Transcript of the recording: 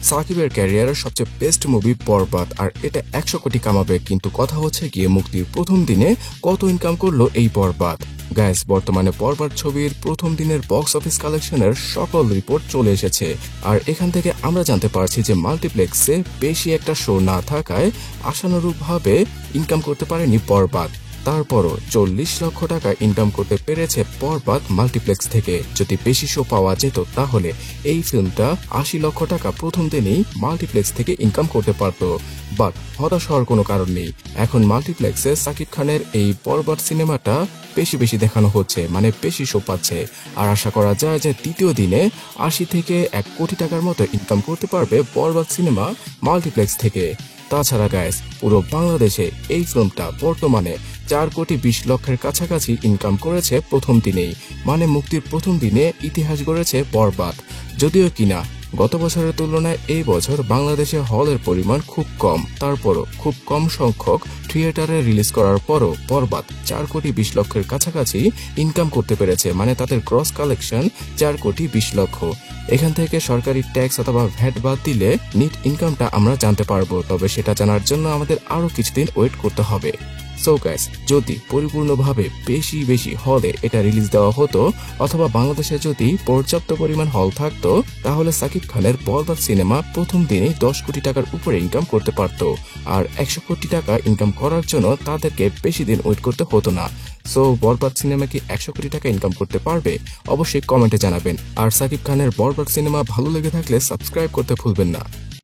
সাকিবের ক্যারিয়ারের সবচেয়ে বেস্ট মুভি বরবাদ, আর এটা 100 কোটি কামাবে। কিন্তু কথা হচ্ছে গিয়ে মুক্তির প্রথম দিনে কত ইনকাম করলো এই বরবাদ। গাইস, বর্তমানে বরবাদ ছবির প্রথম দিনের বক্স অফিস কালেকশনের সকল রিপোর্ট চলে এসেছে, আর এখান থেকে আমরা জানতে পারছি যে মাল্টিপ্লেক্সে বেশি একটা শো না থাকায় আশানুরূপভাবে ইনকাম করতে পারেনি বরবাদ। তারপরও 40 লক্ষ টাকা ইনকাম করতে পেরেছে বরবাদ মাল্টিপ্লেক্স থেকে। যদি বেশি শো পাওয়া যেত তাহলে এই ফিল্মটা 80 লক্ষ টাকা প্রথম দিনেই মাল্টিপ্লেক্স থেকে ইনকাম করতে পারত। বাট হতাশ হওয়ার কোনো কারণ নেই। এখন মাল্টিপ্লেক্সে সাকিব খানের এই বরবাদ সিনেমাটা বেশি দেখানো হচ্ছে, মানে বেশি শো পাচ্ছে। আর আশা করা যায় যে দ্বিতীয় দিনে 80 থেকে 1 কোটি টাকার মতো ইনকাম করতে পারবে বরবাদ সিনেমা মাল্টিপ্লেক্স থেকে। তাছাড়া গাইস, পুরো বাংলাদেশে এই ফিল্মটা বর্তমানে 4 কোটি 20 লক্ষের কাছাকাছি ইনকাম করেছে প্রথম দিনেই, মানে মুক্তির প্রথম দিনে ইতিহাস গড়েছে বরবাদ। যদিও কিনা গত বছরের তুলনায় এই বছর বাংলাদেশে হলের পরিমাণ খুব কম, তারপরও খুব কম সংখ্যক থিয়েটারে রিলিজ করার পরও বরবাদ 4 কোটি 20 লক্ষের কাছাকাছি ইনকাম করতে পেরেছে, মানে তাদের গ্রস কালেকশন 4 কোটি 20 লক্ষ। এখান থেকে সরকারি ট্যাক্স অথবা ভ্যাট বাদ দিলে নিট ইনকামটা আমরা জানতে পারবো, তবে সেটা জানার জন্য আমাদের আরো কিছুদিন ওয়েট করতে হবে। সো গাইস, যদি পরিপূর্ণভাবে বেশি হলে এটা রিলিজ দেওয়া হতো অথবা বাংলাদেশে যদি পর্যাপ্ত পরিমাণ হল থাকতো, তাহলে সাকিব খানের বরবাদ সিনেমা প্রথম দিনে 10 কোটি টাকার উপরে ইনকাম করতে পারত, আর 100 কোটি টাকা ইনকাম করার জন্য তাদেরকে বেশি দিন ওয়েট করতে হতো না। সো বরবাদ সিনেমা কি 100 কোটি টাকা ইনকাম করতে পারবে? অবশ্যই কমেন্টে জানাবেন। আর সাকিব খানের বরবাদ সিনেমা ভালো লেগে থাকলে সাবস্ক্রাইব করতে ভুলবেন না।